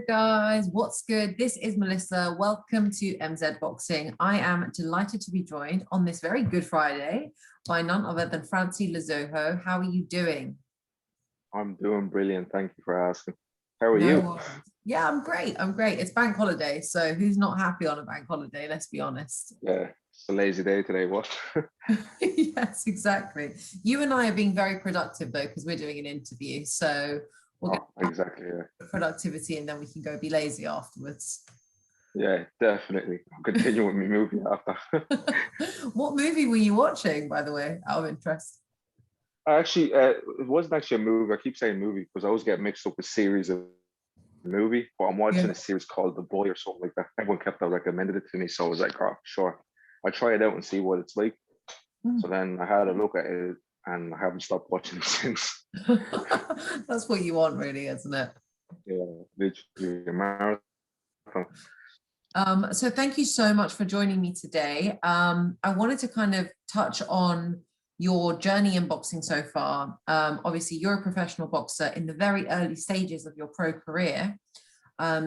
guys, what's good? This is Melissa. Welcome to MZ Boxing. I am delighted to be joined on this very Good Friday by none other than Francy Luzoho. How are you doing? I'm doing brilliant. Thank you for asking. How are No you? worries. Yeah, I'm great. I'm great. It's bank holiday, so who's not happy on a bank holiday? Let's be honest. Yeah, it's a lazy day today. What? Yes, exactly. You and I are being very productive though, because we're doing an interview. So we'll get Oh, exactly. Yeah, productivity and then we can go be lazy afterwards. yeah, definitely. I'll continue with my movie after. What movie were you watching, by the way, out of interest? Actually, it wasn't actually a movie. I keep saying movie because I always get mixed up with series of movie. But I'm watching Yeah. a series called The Boy or something like that. Everyone kept on recommended it to me, so I was like, oh, sure. I try it out and see what it's like. Hmm. So then I had a look at it, and I haven't stopped watching it since. That's what you want, really, isn't it? Yeah, literally a marathon. So thank you so much for joining me today. I wanted to kind of touch on your journey in boxing so far. Obviously, you're a professional boxer in the very early stages of your pro career.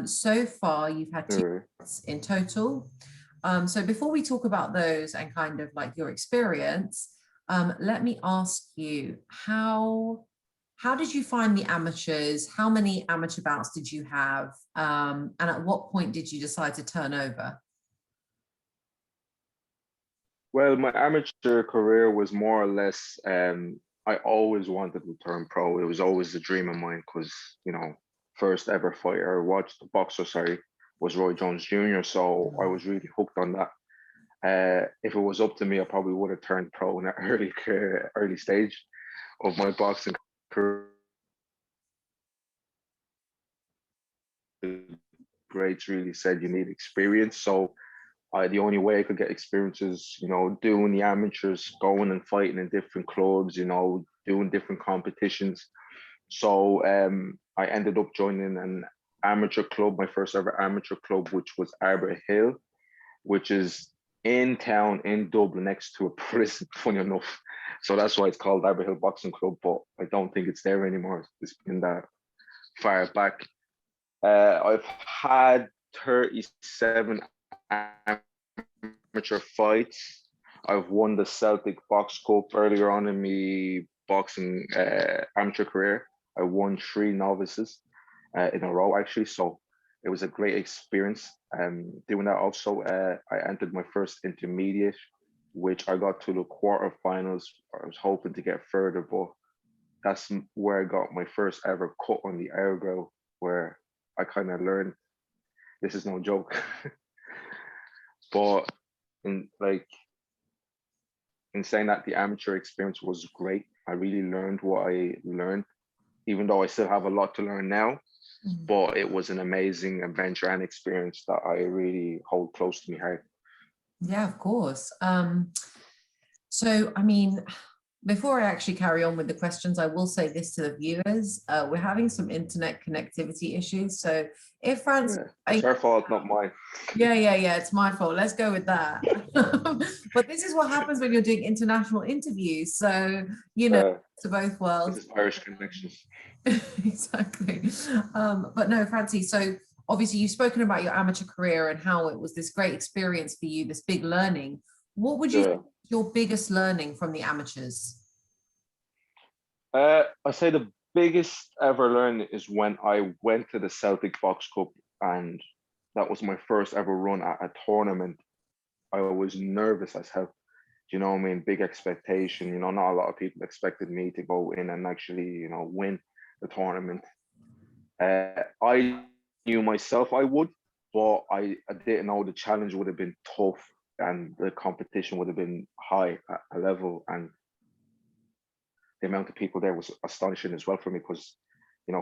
So far, you've had two fights in total. So before we talk about those and kind of like your experience, let me ask you how did you find the amateurs? How many amateur bouts did you have? And at what point did you decide to turn over? Well, my amateur career was more or less, I always wanted to turn pro. It was always a dream of mine because, first ever fighter I watched, boxer, sorry, was Roy Jones Jr. So I was really hooked on that. If it was up to me, I probably would have turned pro in an early stage of my boxing career. The greats really said you need experience. So the only way I could get experience is, doing the amateurs, going and fighting in different clubs, doing different competitions. So I ended up joining an amateur club, my first ever amateur club, which was Arbor Hill, which is in town in Dublin next to a prison, funny enough. So that's why it's called Arbor Hill Boxing Club, but I don't think it's there anymore. It's been that far back. I've had 37 amateur fights. I've won the Celtic Box Cup earlier on in my boxing amateur career. I won 3 novices in a row, actually. So it was a great experience. Doing that also, I entered my first intermediate, which I got to the quarterfinals. I was hoping to get further, but that's where I got my first ever cut on the eyebrow, where I kind of learned this is no joke. But in like in saying that, the amateur experience was great. I really learned what I learned, even though I still have a lot to learn now. But it was an amazing adventure and experience that I really hold close to my heart. Yeah, of course. So, I mean, before I actually carry on with the questions, I will say this to the viewers. We're having some internet connectivity issues. So if France... Yeah, it's her fault, not mine. Yeah, it's my fault. Let's go with that. But this is what happens when you're doing international interviews. So, to both worlds. This is Irish connections. Exactly. But no, Francie, so obviously you've spoken about your amateur career and how it was this great experience for you, this big learning. What would you say your biggest learning from the amateurs? I say the biggest ever learning is when I went to the Celtic Box Cup, and that was my first ever run at a tournament. I was nervous as hell. Do you know what I mean? Big expectation. Not a lot of people expected me to go in and actually, win the tournament. I knew myself I would, but I didn't know the challenge would have been tough and the competition would have been high at a level. And the amount of people there was astonishing as well for me because,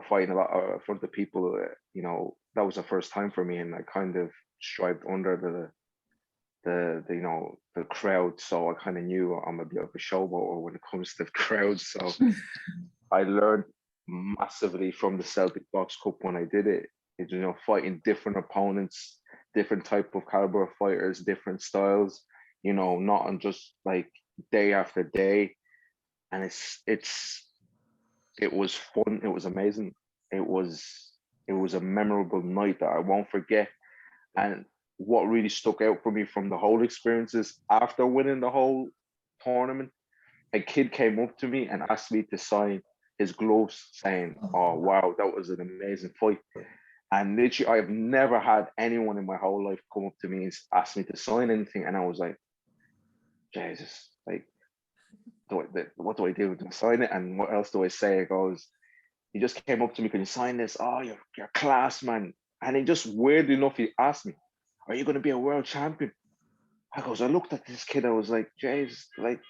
fighting a lot in front of people, that was the first time for me. And I kind of strived under the crowd, so I kind of knew I'm a bit of a showboater when it comes to crowds. So I learned massively from the Celtic Box Cup when I did it. Fighting different opponents, different type of caliber of fighters, different styles. Not on just like day after day, and it was fun. It was amazing. It was it was a memorable night that I won't forget. And what really stuck out for me from the whole experience is after winning the whole tournament, a kid came up to me and asked me to sign his gloves, saying, "Oh Oh, wow, that was an amazing fight." And literally, I have never had anyone in my whole life come up to me and ask me to sign anything, and I was like, Jesus, like, what do I do? Do I sign it? And what else do I say? It goes, he just came up to me, "Can you sign this? Oh, you're class, man." And he just weirdly enough, he asked me, "Are you going to be a world champion?" I looked at this kid, I was like, "Jeez, like,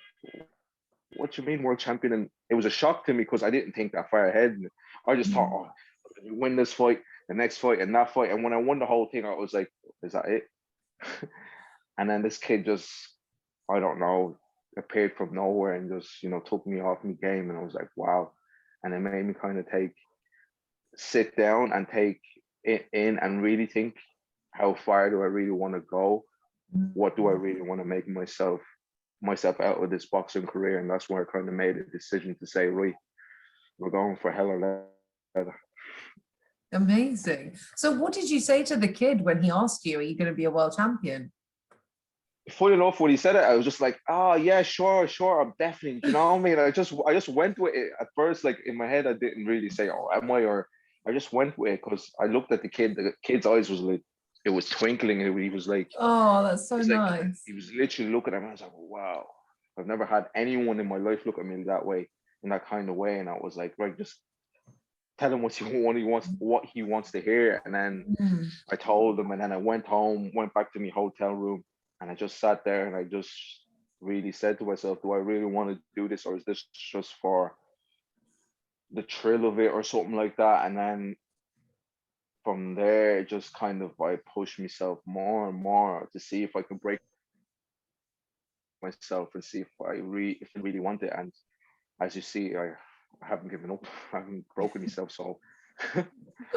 what you mean world champion?" And it was a shock to me because I didn't think that far ahead. And I just thought, mm, "Oh, you win this fight, the next fight, and that fight." And when I won the whole thing, I was like, "Is that it?" And then this kid just, I don't know, appeared from nowhere and just, took me off my game. And I was like, wow. And it made me kind of sit down and take it in and really think, how far do I really want to go? What do I mm. really want to make myself out of this boxing career? And that's where I kind of made a decision to say, right, we're going for hell or leather. Amazing. So what did you say to the kid when he asked you, are you going to be a world champion? Funny enough, when he said it, I was just like, "Oh yeah, sure, I'm definitely." You know what I mean? I just went with it at first. Like in my head, I didn't really say, "Oh, am I?" Or I just went with it because I looked at the kid. The kid's eyes was like, it was twinkling. And he was like, Oh, that's so he's like, nice. he was literally looking at me. I was like, "Wow, I've never had anyone in my life look at me that way, in that kind of way." And I was like, "Right, just tell him what he wants to hear." And then Mm. I told him, and then I went home, went back to my hotel room, and I just sat there and I just really said to myself, do I really want to do this, or is this just for the thrill of it or something like that? And then from there, it just kind of, I pushed myself more and more to see if I could break myself and see if I really want it. And as you see, I haven't given up. I haven't broken myself, so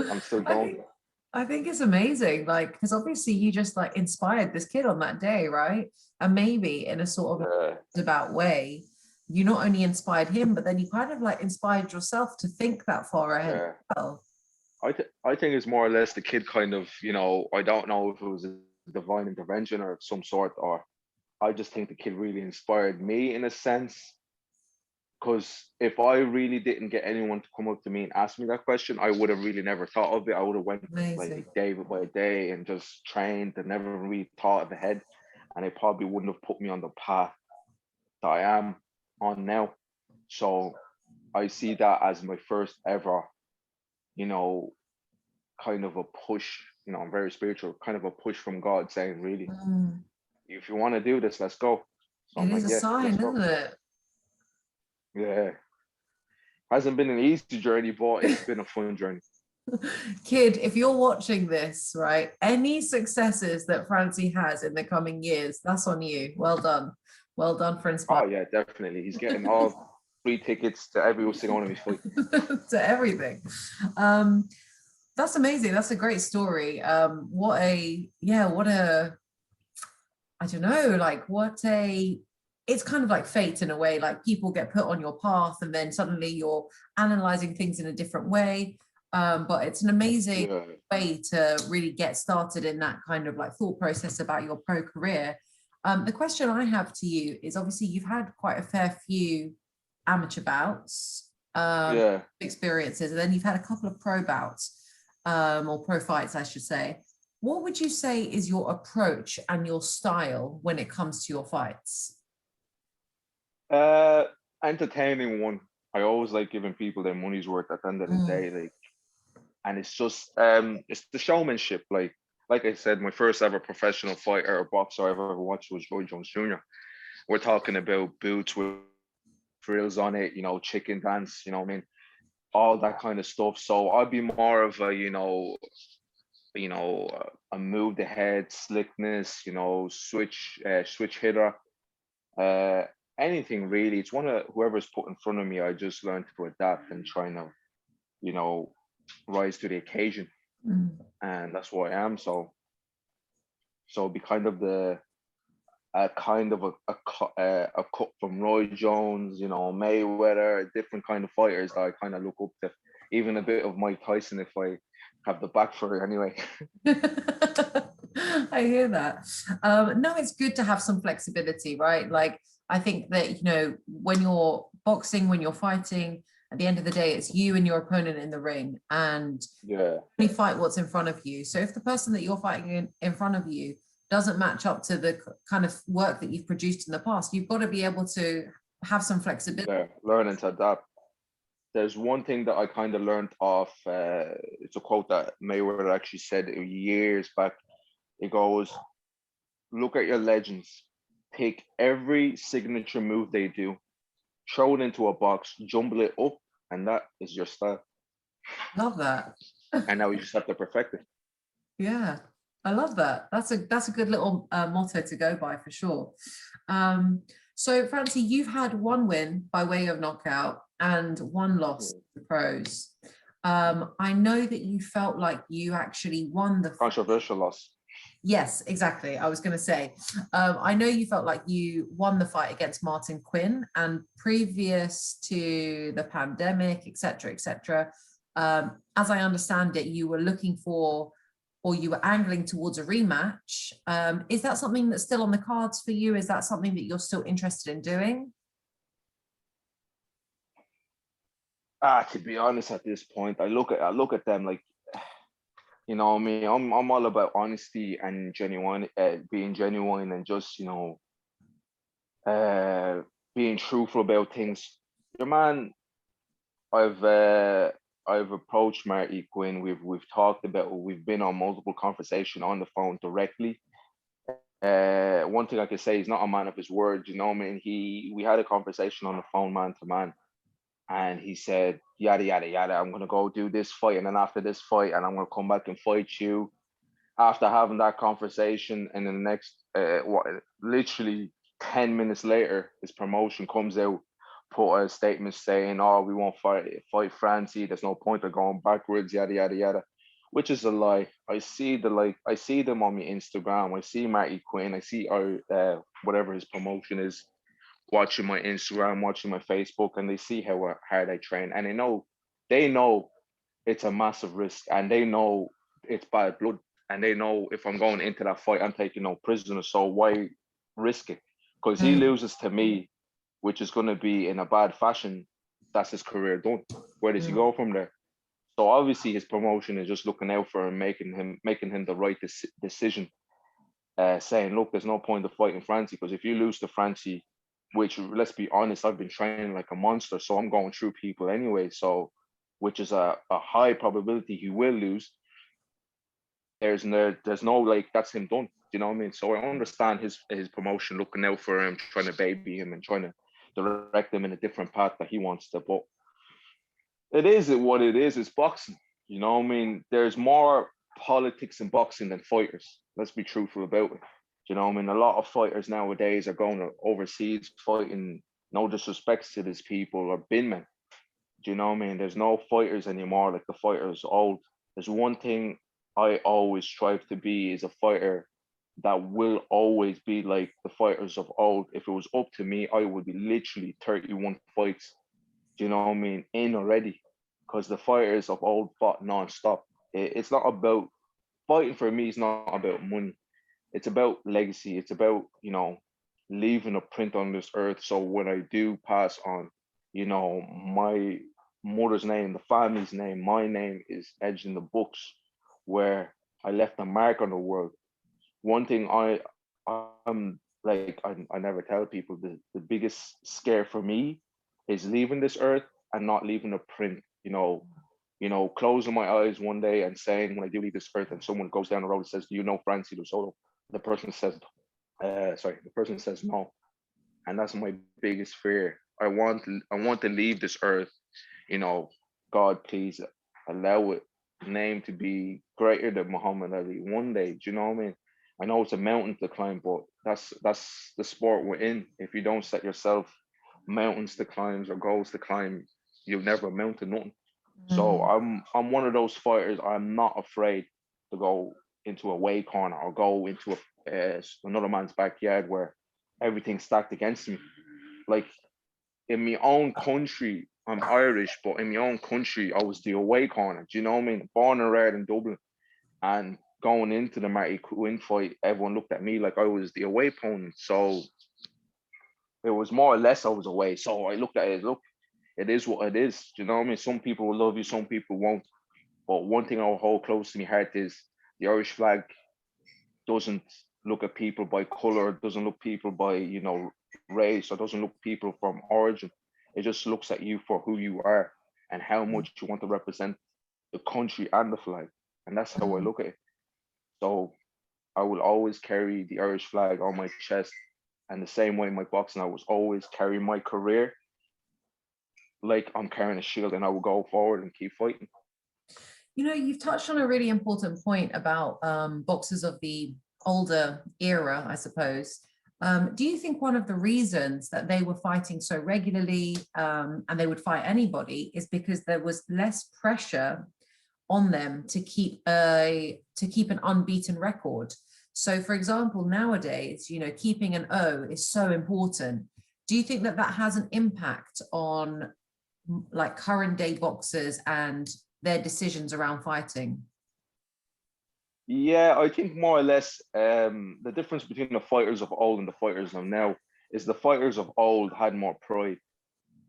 I'm still I going. think I think it's amazing, like, because obviously you just like inspired this kid on that day, right? And maybe in a sort of Yeah, about way, you not only inspired him, but then you kind of like inspired yourself to think that far ahead as yeah. well. I think it's more or less the kid kind of, I don't know if it was a divine intervention or of some sort, or I just think the kid really inspired me in a sense. Because if I really didn't get anyone to come up to me and ask me that question, I would have really never thought of it. I would have went Amazing. like day by day and just trained and never really thought ahead. And it probably wouldn't have put me on the path that I am on now. So I see that as my first ever, you know, kind of a push, I'm very spiritual, kind of a push from God saying, really, Mm. if you want to do this, let's go. So It I'm is like, a yeah, let's sign, go. isn't Yeah. Hasn't been an easy journey, but it's it? been a fun journey. Kid, if you're watching this, right, any successes that Francie has in the coming years, that's on you. Well done. Well done for inspiring Oh yeah, definitely. He's getting all free tickets to every single one of his fights. to everything. Um, that's amazing. That's a great story. What a, I don't know, like what a, it's kind of like fate in a way, like people get put on your path and then suddenly you're analyzing things in a different way. But it's an amazing Yeah, way to really get started in that kind of like thought process about your pro career. The question I have to you is obviously you've had quite a fair few amateur bouts, yeah. experiences, and then you've had a couple of pro bouts, or pro fights, I should say. What would you say is your approach and your style when it comes to your fights? Uh, Entertaining one. I always like giving people their money's worth at the end of the Mm, day. Like, and it's just it's the showmanship. Like I said, my first ever professional fighter or boxer I've ever watched was Roy Jones Jr. We're talking about boots with frills on it, chicken dance, you know what I mean? All that kind of stuff. So I'd be more of a, a move the head, slickness, switch hitter, uh, anything really. It's one of whoever's put in front of me. I just learned to adapt and try and, you know, rise to the occasion, mm, and that's what I am. So it'd be kind of a kind of a cut from Roy Jones, Mayweather, different kind of fighters that I kind of look up to. Even a bit of Mike Tyson, if I have the back for it anyway. I hear that. No, it's good to have some flexibility, right? Like, I think that, you know, when you're boxing, when you're fighting, at the end of the day, it's you and your opponent in the ring, and Yeah, you fight what's in front of you. So if the person that you're fighting in front of you doesn't match up to the kind of work that you've produced in the past, you've got to be able to have some flexibility. yeah, learning to adapt. There's one thing that I kind of learned off. It's a quote that Mayweather actually said years back. It goes, "Look at your legends. Pick every signature move they do, throw it into a box, jumble it up, and that is your style. Love that. And now you just have to perfect it." Yeah, I love that. That's a good little motto to go by for sure. So Francie, you've had one win by way of knockout and one loss to the pros. I know that you felt like you actually won the Controversial loss. Yes, exactly. I was going to say, I know you felt like you won the fight against Martin Quinn, and previous to the pandemic, etc., etc. As I understand it, you were looking for, or you were angling towards a rematch. Is that something that's still on the cards for you? Is that something that you're still interested in doing? To be honest, at this point, I look at them like, you know, me. I'm all about honesty and genuine, being genuine, and just, you know, uh, being truthful about things. Your man, I've uh, I've approached Marty Quinn. We've talked about. We've been on multiple conversation on the phone directly. One thing I can say, he's not a man of his word. You know, what I mean, we had a conversation on the phone, man to man, and he said, yada yada yada. I'm gonna go do this fight, and then after this fight, and I'm gonna come back and fight you. After having that conversation, and then the next, literally 10 minutes later, his promotion comes out, put a statement saying, "Oh, we won't fight Francie. There's no point of going backwards." Yada yada yada, which is a lie. I see them on my Instagram. I see Marty Quinn. I see our whatever his promotion is, watching my Instagram, watching my Facebook, and they see how hard I train, and they know it's a massive risk, and they know it's bad blood, and they know if I'm going into that fight, I'm taking no prisoners. So why risk it? Because he Mm, loses to me, which is going to be in a bad fashion. That's his career done. Where does he mm, go from there? So obviously his promotion is just looking out for him, making him the right decision. Saying, look, there's no point of fighting Francie, because if you lose to Francie, which, let's be honest, I've been training like a monster, so I'm going through people anyway. So, which is a high probability he will lose. There's no, like, that's him done. You know what I mean? So I understand his promotion looking out for him, trying to baby him, and trying to direct him in a different path that he wants to. But it is what it is. It's boxing. You know what I mean? There's more politics in boxing than fighters. Let's be truthful about it. You know what I mean? A lot of fighters nowadays are going to overseas fighting. No disrespects to these people, or bin men. Do you know what I mean? There's no fighters anymore like the fighters old. There's one thing I always strive to be, is a fighter that will always be like the fighters of old. If it was up to me, I would be literally 31 fights. Do you know what I mean? In already. Because the fighters of old fought non-stop. It's not about fighting, for me, it's not about money. It's about legacy. It's about, leaving a print on this earth. So when I do pass on, my mother's name, the family's name, my name is edged in the books, where I left a mark on the world. One thing I'm like, I never tell people, the biggest scare for me is leaving this earth and not leaving a print. Closing my eyes one day and saying, when I do leave this earth, and someone goes down the road and says, "Do you know Francy Luzoho?" The person says, the person says no, and that's my biggest fear. I want to leave this earth. You know, God, please allow it name to be greater than Muhammad Ali one day. Do you know what I mean? I know it's a mountain to climb, but that's the sport we're in. If you don't set yourself mountains to climb or goals to climb, you'll never amount to nothing. So mm. I'm one of those fighters. I'm not afraid to go into a way corner or go into another man's backyard where everything's stacked against me. Like, in my own country, I'm Irish, but in my own country, I was the away corner. Do you know what I mean? Born and reared in Dublin, and going into the Marty Quinn fight, everyone looked at me like I was the away opponent. So it was more or less I was away. So I looked at it as, look, it is what it is. Do you know what I mean? Some people will love you, some people won't. But one thing I'll hold close to my heart is the Irish flag doesn't look at people by color, doesn't look people by, race, or doesn't look people from origin. It just looks at you for who you are and how much you want to represent the country and the flag. And that's how I Mm. look at it. So I will always carry the Irish flag on my chest. And the same way my boxing, I was always carry my career like I'm carrying a shield, and I will go forward and keep fighting. You've touched on a really important point about boxers of the older era, I suppose. Do you think one of the reasons that they were fighting so regularly and they would fight anybody is because there was less pressure on them to keep an unbeaten record? So, for example, nowadays, keeping an O is so important. Do you think that that has an impact on like current day boxers and their decisions around fighting? Yeah, I think more or less the difference between the fighters of old and the fighters of now is the fighters of old had more pride.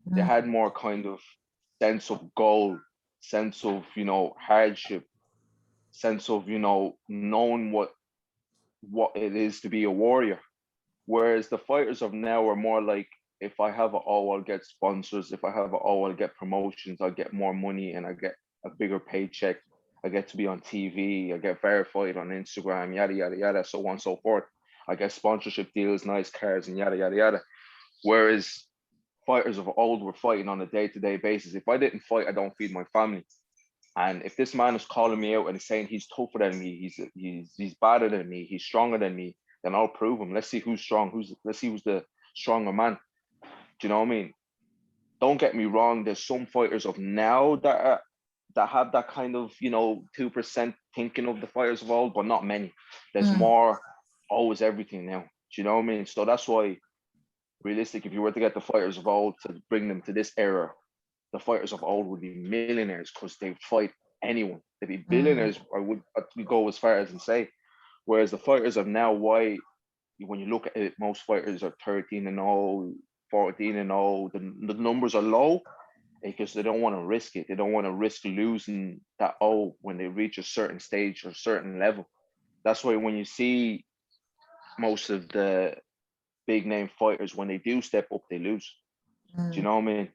They Mm, had more kind of sense of goal, sense of, hardship, sense of, knowing what it is to be a warrior. Whereas the fighters of now are more like, if I have a O, I'll get sponsors. If I have a O, I'll get promotions. I'll get more money and I get a bigger paycheck. I get to be on TV. I get verified on Instagram, yada, yada, yada, so on and so forth. I get sponsorship deals, nice cars, and yada, yada, yada. Whereas fighters of old were fighting on a day-to-day basis. If I didn't fight, I don't feed my family. And if this man is calling me out and saying he's tougher than me, he's better than me, he's stronger than me, then I'll prove him. Let's see who's strong. Let's see who's the stronger man. Do you know what I mean? Don't get me wrong. There's some fighters of now that have that kind of 2% thinking of the fighters of old, but not many. There's mm, more. Always everything now. Do you know what I mean? So that's why, realistic, if you were to get the fighters of old to bring them to this era, the fighters of old would be millionaires because they would fight anyone. They'd be mm, billionaires. I'd go as far as and say. Whereas the fighters of now, why, when you look at it, most fighters are 13 and 0, 14 and 0. The numbers are low because they don't want to risk it. They don't want to risk losing that O when they reach a certain stage or a certain level. That's why when you see most of the big name fighters, when they do step up, they lose. Do you mm, know what I mean?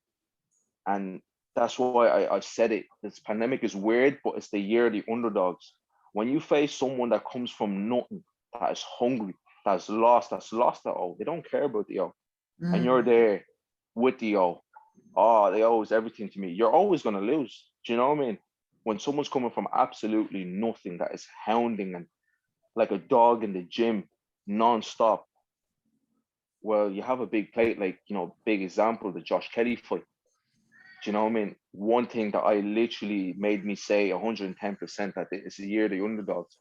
And that's why I said it. This pandemic is weird, but it's the year of the underdogs. When you face someone that comes from nothing, that is hungry, that's lost the O. They don't care about the O. And you're mm. there with the O. Oh, they owe everything to me. You're always gonna lose. Do you know what I mean? When someone's coming from absolutely nothing, that is hounding and like a dog in the gym non-stop. Well, you have a big plate, like, big example, the Josh Kelly fight. Do you know what I mean? One thing that I literally made me say 110% that it's the year of the underdogs.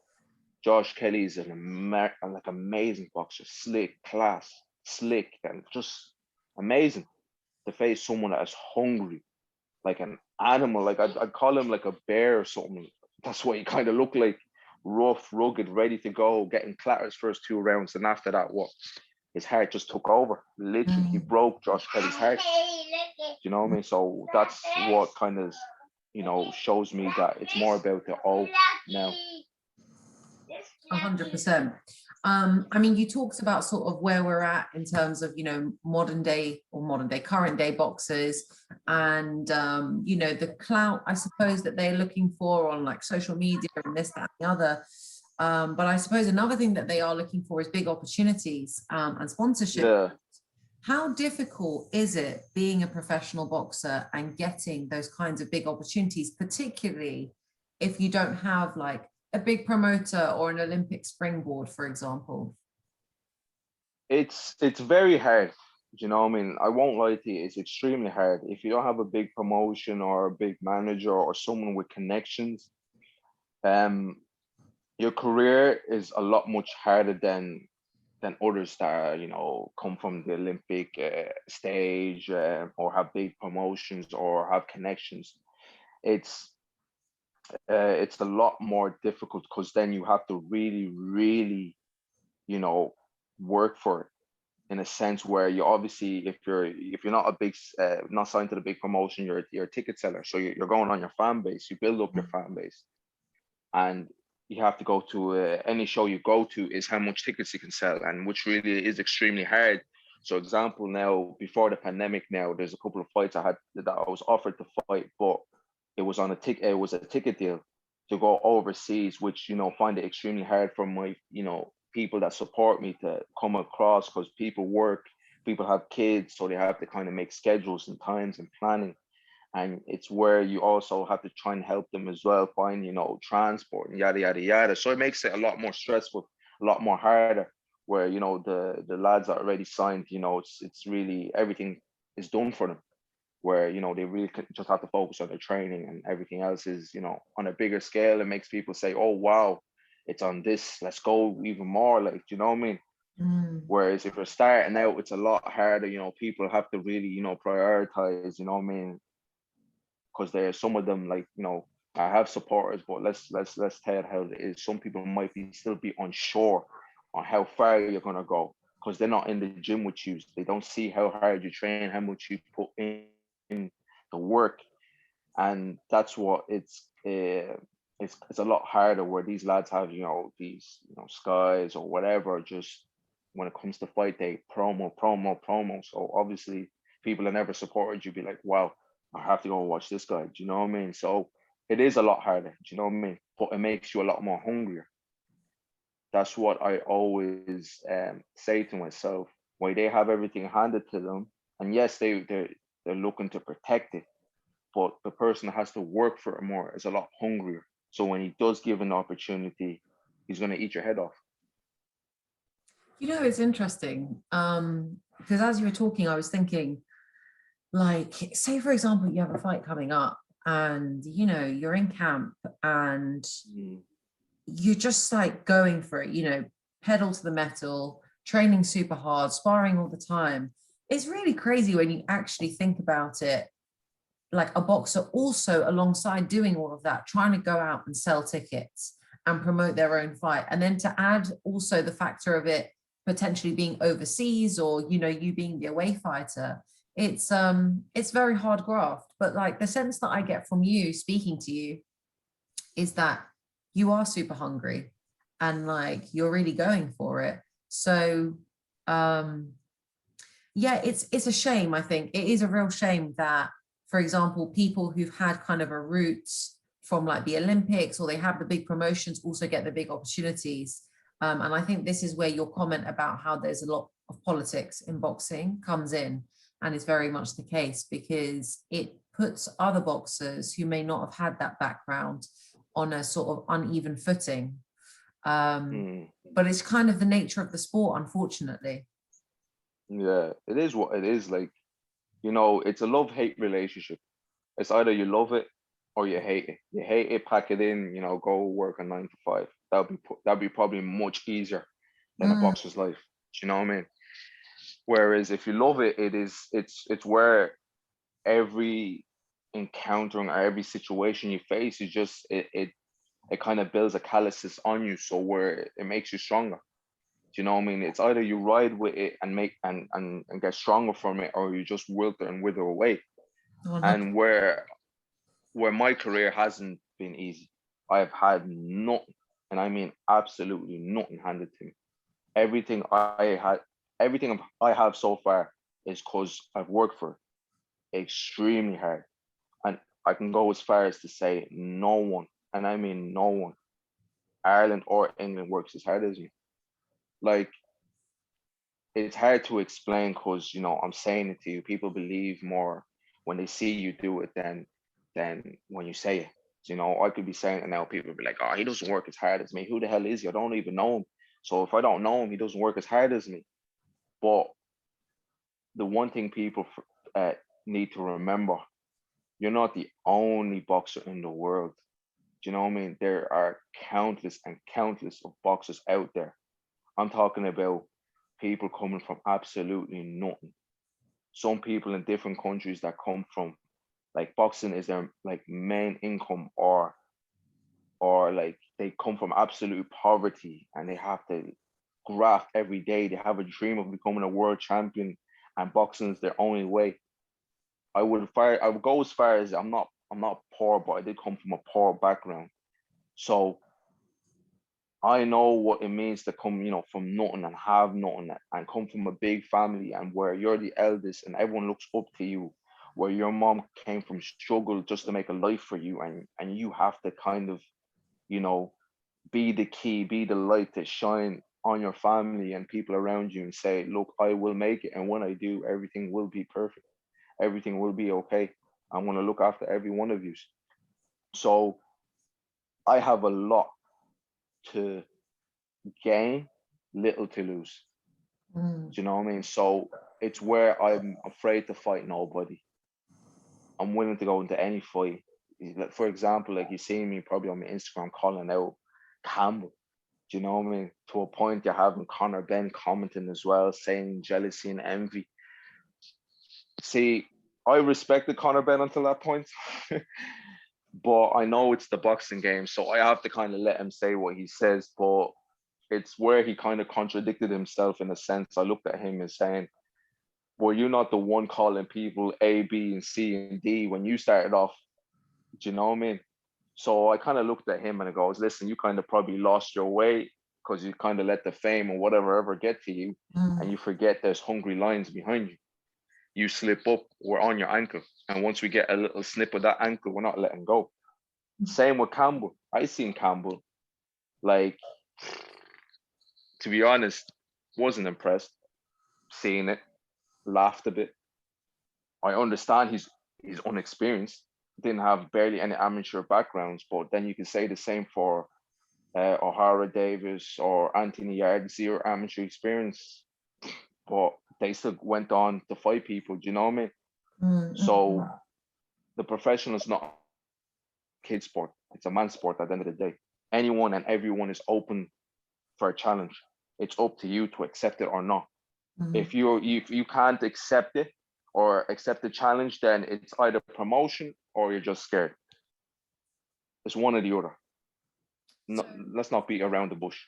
Josh Kelly is like amazing boxer, slick, class, slick, and just amazing to face someone that is hungry, like an animal. Like I'd call him like a bear or something. That's what he kind of looked like, rough, rugged, ready to go, getting clatters first 2 rounds, and after that, what? His heart just took over. Literally, he Mm. broke Josh Kelly's heart. You know what I mean? So that's what kind of, shows me that it's more about the O now. 100%. I mean, you talked about sort of where we're at in terms of, current day boxers and, the clout, I suppose, that they're looking for on like social media and this, that, and the other. But I suppose another thing that they are looking for is big opportunities and sponsorship. Yeah, How difficult is it being a professional boxer and getting those kinds of big opportunities, particularly if you don't have like a big promoter or an Olympic springboard, for example? it's very hard. You know what I mean? I won't lie to you, it's extremely hard. If you don't have a big promotion or a big manager or someone with connections, um, your career is a lot much harder than than others that are, come from the Olympic stage, or have big promotions or have connections. It's it's a lot more difficult because then you have to really, really, you know, work for it, in a sense where you obviously, if you're not a big not signed to the big promotion, you're a ticket seller, so you're going on your fan base, you build up your fan base, and you have to go to any show you go to is how much tickets you can sell, and which really is extremely hard. So example, now before the pandemic, now there's a couple of fights I had that I was offered to fight, but it was a ticket deal to go overseas, which find it extremely hard for my people that support me to come across, because people work, people have kids, so they have to kind of make schedules and times and planning, and it's where you also have to try and help them as well find transport and yada yada yada. So it makes it a lot more stressful, a lot more harder, where the lads that are already signed, it's really everything is done for them, where they really just have to focus on their training, and everything else is on a bigger scale. It makes people say, oh wow, it's on this, let's go even more, like, you know what I mean? Mm. Whereas if you're starting out, it's a lot harder. People have to really prioritize, what I mean? Because there's some of them, like, I have supporters, but let's tell it how it is. Some people might be still be unsure on how far you're gonna go, because they're not in the gym with you. They don't see how hard you train, how much you put in the work, and that's what it's a lot harder, where these lads have these skies or whatever. Just when it comes to fight day, promo. So obviously people that never supported you be like, wow, I have to go and watch this guy. Do you know what I mean? So it is a lot harder. Do you know what I mean? But it makes you a lot more hungrier. That's what I always say to myself. Why they have everything handed to them, and yes, they're looking to protect it, but the person that has to work for it more is a lot hungrier. So when he does give an opportunity, he's going to eat your head off. It's interesting, because as you were talking, I was thinking, like, say for example, you have a fight coming up, and you're in camp, and Mm. you're just like going for it, pedal to the metal, training super hard, sparring all the time. It's really crazy when you actually think about it, like a boxer also alongside doing all of that, trying to go out and sell tickets and promote their own fight. And then to add also the factor of it potentially being overseas, or, you being the away fighter, it's very hard graft. But like the sense that I get from you speaking to you is that you are super hungry, and like you're really going for it. So yeah, it's a shame. I think it is a real shame that, for example, people who've had kind of a route from like the Olympics, or they have the big promotions, also get the big opportunities. And I think this is where your comment about how there's a lot of politics in boxing comes in, and is very much the case, because it puts other boxers who may not have had that background on a sort of uneven footing. Mm. But it's kind of the nature of the sport, unfortunately. Yeah, it is what it is. Like, it's a love-hate relationship. It's either you love it or you hate it. You hate it, pack it in, go work a 9 to 5. That'd be probably much easier than a Mm. boxer's life. Do you know what I mean? Whereas if you love it, it's where every encountering or every situation you face is just it kind of builds a calluses on you, so where it makes you stronger. Do you know what I mean? It's either you ride with it and make and get stronger from it, or you just wilter and wither away. And 100. where my career hasn't been easy, I've had nothing, and I mean absolutely nothing handed to me. Everything I have so far is because I've worked for it extremely hard. And I can go as far as to say no one, and I mean no one, Ireland or England, works as hard as me. Like, it's hard to explain, because I'm saying it to you. People believe more when they see you do it than when you say it. I could be saying it now, people be like, oh, he doesn't work as hard as me. Who the hell is he? I don't even know him. So if I don't know him, he doesn't work as hard as me. But the one thing people need to remember, you're not the only boxer in the world. Do you know what I mean? There are countless and countless of boxers out there. I'm talking about people coming from absolutely nothing. Some people in different countries that come from, like, boxing is their like main income, or like they come from absolute poverty and they have to graft every day. They have a dream of becoming a world champion, and boxing is their only way. I would go as far as I'm not poor, but I did come from a poor background. So I know what it means to come, from nothing and have nothing, and come from a big family and where you're the eldest and everyone looks up to you, where your mom came from struggle just to make a life for you, and you have to kind of, you know, be the key, be the light to shine on your family and people around you and say, look, I will make it. And when I do, everything will be perfect. Everything will be okay. I'm going to look after every one of you. So I have a lot to gain, little to lose. Mm. Do you know what I mean? So it's where I'm afraid to fight nobody. I'm willing to go into any fight. Like, for example, like you see me probably on my Instagram calling out Campbell. Do you know what I mean? To a point, you're having Conor Benn commenting as well, saying jealousy and envy. See, I respected Conor Benn until that point, but I know it's the boxing game, so I have to kind of let him say what he says. But it's where he kind of contradicted himself in a sense. I looked at him and saying, were you not the one calling people A, B, and C and D when you started off? Do you know what I mean? So I kind of looked at him and I goes, listen, you kind of probably lost your way because you kind of let the fame or whatever ever get to you, and Mm. you forget there's hungry lions behind you. You slip up, we're on your ankle. And once we get a little snip of that ankle, we're not letting go. Same with Campbell. I seen Campbell, like, to be honest, wasn't impressed. Seeing it, laughed a bit. I understand he's unexperienced, didn't have barely any amateur backgrounds, but then you can say the same for O'Hara Davis or Anthony Yarde, zero amateur experience, but they still went on to fight people. Do you know what I mean? Mm. So Mm. the professional is not a kid sport; it's a man sport. At the end of the day, anyone and everyone is open for a challenge. It's up to you to accept it or not. Mm. If you can't accept it or accept the challenge, then it's either promotion or you're just scared. It's one or the other. No, So, let's not beat around the bush.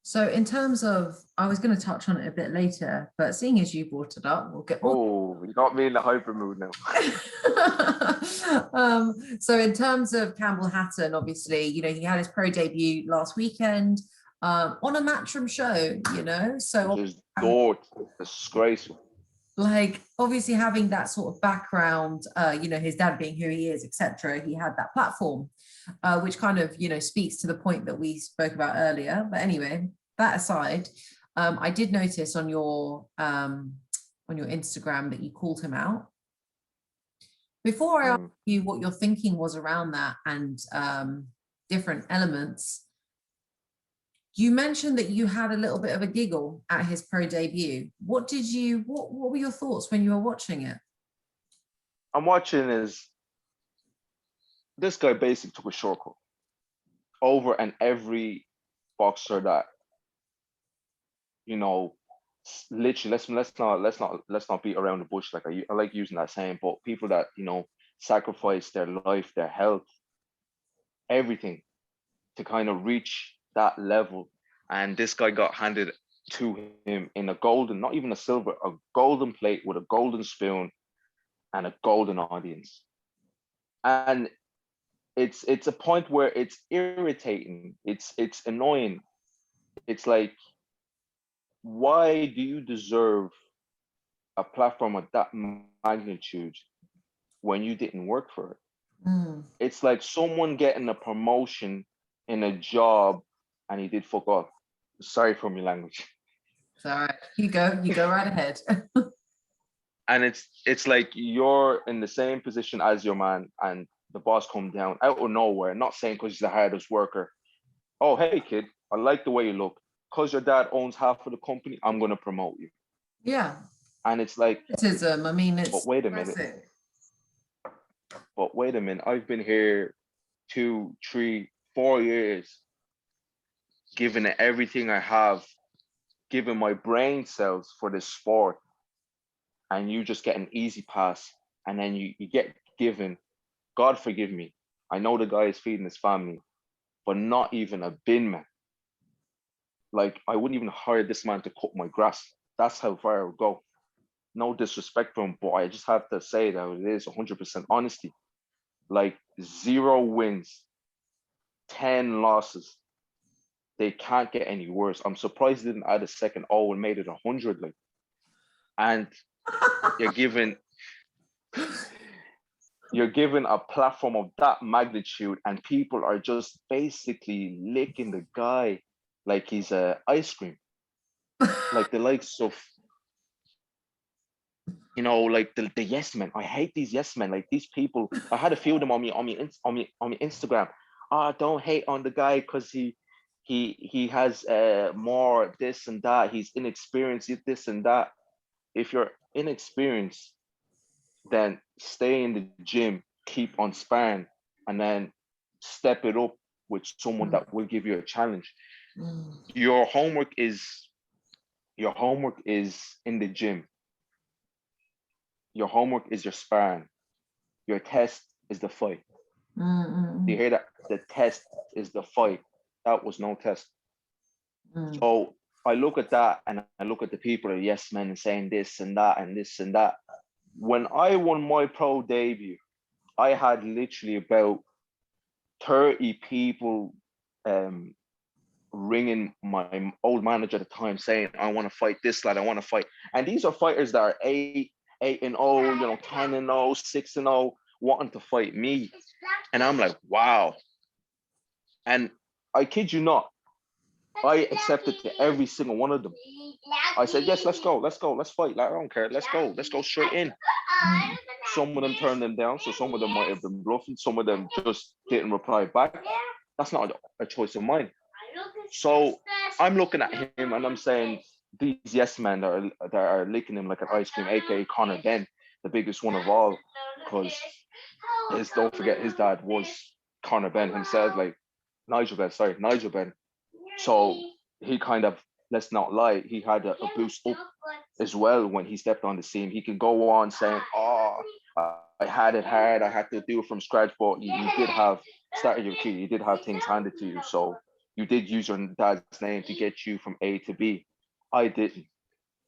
so in terms of, I was going to touch on it a bit later, but seeing as you brought it up, we'll get. Oh, you got me in the hyper mood now. So in terms of Campbell Hatton, obviously, he had his pro debut last weekend on a Matchroom show, so Just dirt, disgraceful. like obviously having that sort of background, his dad being who he is, etc. He had that platform, which kind of, speaks to the point that we spoke about earlier. But anyway, that aside, I did notice on your Instagram that you called him out. Before I ask Mm. you what your thinking was around that and different elements, you mentioned that you had a little bit of a giggle at his pro debut. What were your thoughts when you were watching it? I'm watching this guy basically took a shortcut over, and every boxer that, you know literally, let's not beat around the bush. Like, I like using that saying, but people that, sacrifice their life, their health, everything to kind of reach that level, and this guy got handed to him in a golden, not even a silver, a golden plate with a golden spoon and a golden audience. And it's a point where it's irritating, it's annoying. It's like, why do you deserve a platform of that magnitude when you didn't work for it? Mm. It's like someone getting a promotion in a job and he did fuck off. Sorry for my language. It's all right. You go right ahead. And it's like you're in the same position as your man, and the boss come down out of nowhere, not saying because he's the hardest worker. Oh, hey kid, I like the way you look. Because your dad owns half of the company, I'm gonna promote you. Yeah. And it's like, Criticism. I mean, but it's wait a minute, classic. I've been here 2, 3, 4 years, giving it everything I have giving my brain cells for this sport, and you just get an easy pass, and then you get given, God forgive me, I know the guy is feeding his family, but not even a bin man. Like, I wouldn't even hire this man to cut my grass. That's how far I would go. No disrespect for him, but I just have to say that it is 100% honesty. Like, 0 wins, 10 losses. They can't get any worse. I'm surprised they didn't add a second O and made it 100. Like, and you're given a platform of that magnitude, and people are just basically licking the guy like he's a ice cream. Like the likes of, like the yes men. I hate these yes men. Like, these people, I had a few of them on me Instagram. Don't hate on the guy because he has more this and that. He's inexperienced, this and that. If you're inexperienced, then stay in the gym, keep on sparring, and then step it up with someone that will give you a challenge. Your homework is in the gym. Your homework is your sparring. Your test is the fight. Do you hear that? The test is the fight. That was no test. So I look at that, and I look at the people that are yes men and saying this and that and this and that. When I won my pro debut, I had literally about 30 people ringing my old manager at the time saying, I want to fight this lad, I want to fight. And these are fighters that are 8-0, 10-0, 6-0, wanting to fight me. And I'm like, wow. And I kid you not, I accepted to every single one of them. I said, yes, let's go, let's fight. Like, I don't care, let's go straight in. Some of them turned them down, so some of them might have been bluffing, some of them just didn't reply back. That's not a choice of mine. So I'm looking at him and I'm saying, these yes men that are licking him like an ice cream, aka Conor Benn, the biggest one of all, because don't forget, his dad was Conor Benn himself, like Nigel Benn. So he kind of, let's not lie, he had a boost up as well when he stepped on the scene. He could go on saying, I had it hard, I had to do it from scratch, but you did have started your career, you did have things handed to you, so you did use your dad's name to get you from A to B. I didn't.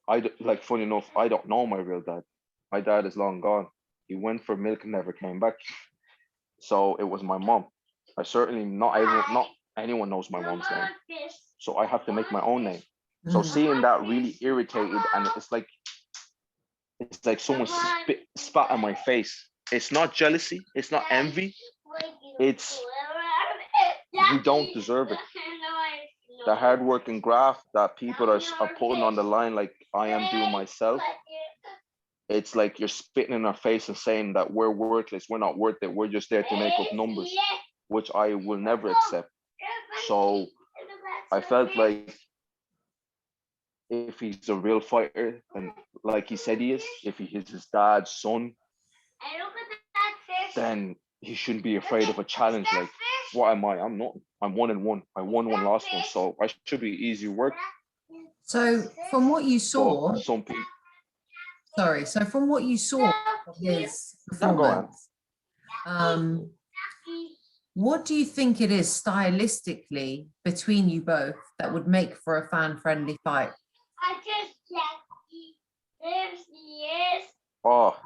Like, funny enough, I don't know my real dad. My dad is long gone. He went for milk and never came back. So it was my mom. I certainly not anyone knows my mom's name. So I have to make my own name. So seeing that really irritated, and it's like someone spat on my face. It's not jealousy, it's not envy. It's, you don't deserve it. The hard work and graft that people are putting on the line, like I am doing myself, it's like you're spitting in our face and saying that we're worthless, we're not worth it, we're just there to make up numbers, which I will never accept. So I felt like if he's a real fighter, and like he said he is, if he is his dad's son, then he shouldn't be afraid of a challenge. Like, what am I? I'm not. I'm 1-1. I won one, lost one, so I should be easy work. So from what you saw, some people. Sorry. So from what you saw of his performance, what do you think it is stylistically between you both that would make for a fan-friendly fight? Oh,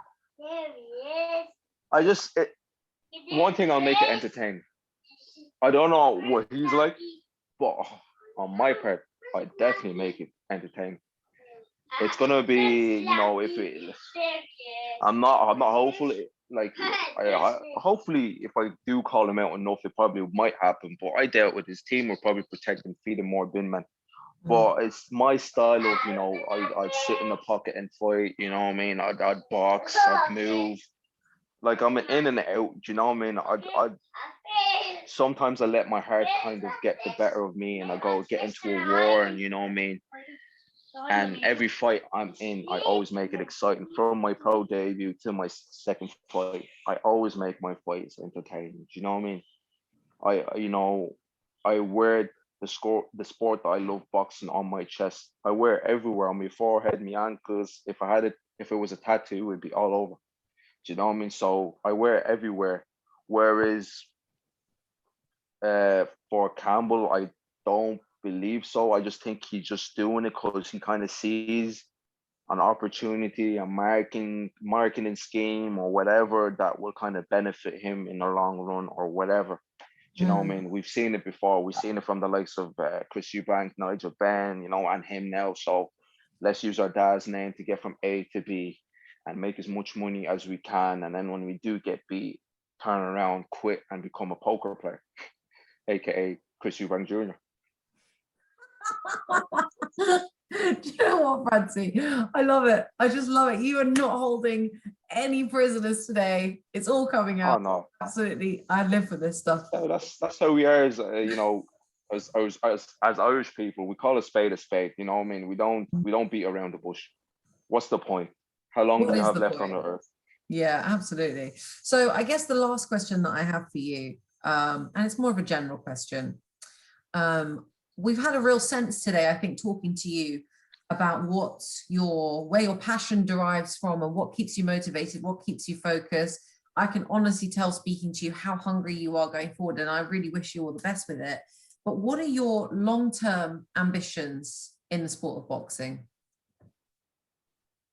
one thing, I'll make it entertaining. I don't know what he's like, but on my part, I definitely make it entertaining. It's gonna be, I'm not hopeful. Like, hopefully, if I do call him out enough, it probably might happen. But I doubt with his team will probably protect him, feed him more bin man. But it's my style of, I'd sit in the pocket and fight. You know what I mean? I'd box, I'd move. Like, I'm an in and out. You know what I mean? I'd sometimes I let my heart kind of get the better of me, and I go get into a war, and you know what I mean. And every fight I'm in, I always make it exciting. From my pro debut to my second fight, I always make my fights entertaining. Do you know what I mean? I wear the sport that I love, boxing, on my chest. I wear it everywhere, on my forehead, my ankles. If it was a tattoo, it'd be all over. Do you know what I mean? So I wear it everywhere. Whereas for Campbell, I don't believe so. I just think he's just doing it because he kind of sees an opportunity, a marketing scheme or whatever that will kind of benefit him in the long run or whatever. Do you know what I mean? We've seen it before. We've seen it from the likes of Chris Eubank, Nigel Benn, and him now. So let's use our dad's name to get from A to B and make as much money as we can. And then when we do get beat, turn around, quit, and become a poker player, aka Chris Eubank Jr. Do you know what, Francie? I love it. I just love it. You are not holding any prisoners today. It's all coming out. Oh no, absolutely. I live for this stuff. yeah, that's how we are, as as Irish people. We call a spade a spade. You know what I mean? We don't beat around the bush. What's the point? How long do you have left on the earth? Yeah, absolutely. So I guess the last question that I have for you, and it's more of a general question. We've had a real sense today, I think, talking to you about where your passion derives from and what keeps you motivated, what keeps you focused. I can honestly tell, speaking to you, how hungry you are going forward, and I really wish you all the best with it. But what are your long-term ambitions in the sport of boxing?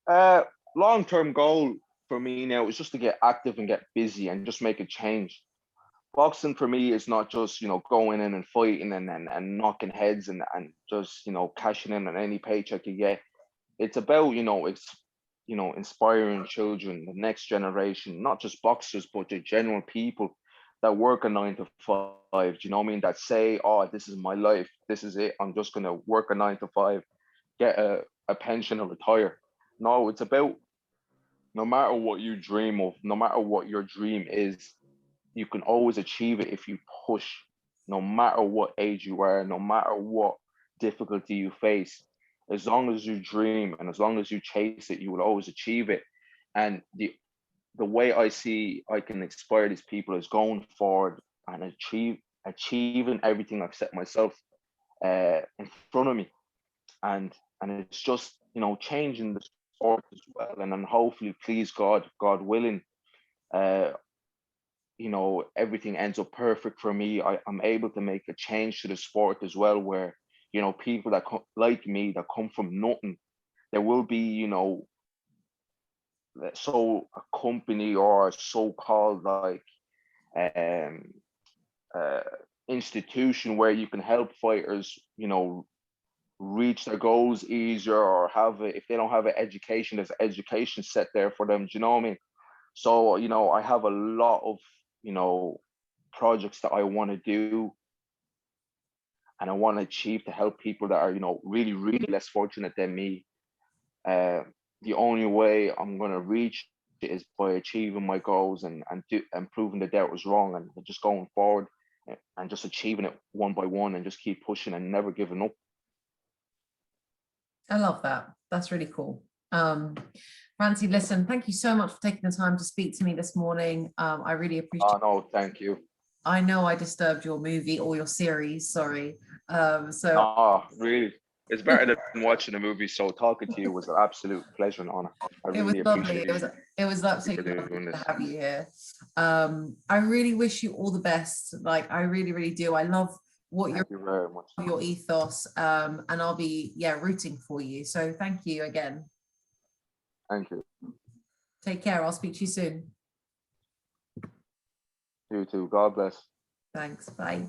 Long-term goal for me now is just to get active and get busy and just make a change. Boxing for me is not just going in and fighting and knocking heads and just cashing in on any paycheck you get. It's about inspiring children, the next generation, not just boxers but the general people that work a 9 to 5. Do you know what I mean? That say, oh, this is my life, this is it, I'm just gonna work a 9 to 5, get a pension and retire. No, it's about, no matter what you dream of, no matter what your dream is, you can always achieve it if you push, no matter what age you are, no matter what difficulty you face. As long as you dream and as long as you chase it, you will always achieve it. And the way I see I can inspire these people is going forward and achieving everything I've set myself in front of me. And it's just, changing the sport as well. And then hopefully, please God willing, everything ends up perfect for me. I'm able to make a change to the sport as well, where, people that like me, that come from nothing, there will be, so a company or a so-called like institution where you can help fighters, reach their goals easier, or if they don't have an education, there's education set there for them. Do you know what I mean? So, I have a lot of, projects that I want to do and I want to achieve to help people that are, really, really less fortunate than me. The only way I'm going to reach it is by achieving my goals and proving the doubt was wrong, and just going forward and just achieving it one by one and just keep pushing and never giving up. I love that. That's really cool. Francy, listen, thank you so much for taking the time to speak to me this morning. I really appreciate it. Oh, no, thank you. I know I disturbed your movie or your series, sorry. No, really. It's better than watching a movie, so talking to you was an absolute pleasure and honor. It was lovely. It was absolutely lovely to have you here. I really wish you all the best. Like, I really, really do. I love Thank you very much. Your ethos, and I'll be rooting for you. So thank you again. Thank you. Take care. I'll speak to you soon. You too. God bless. Thanks. Bye.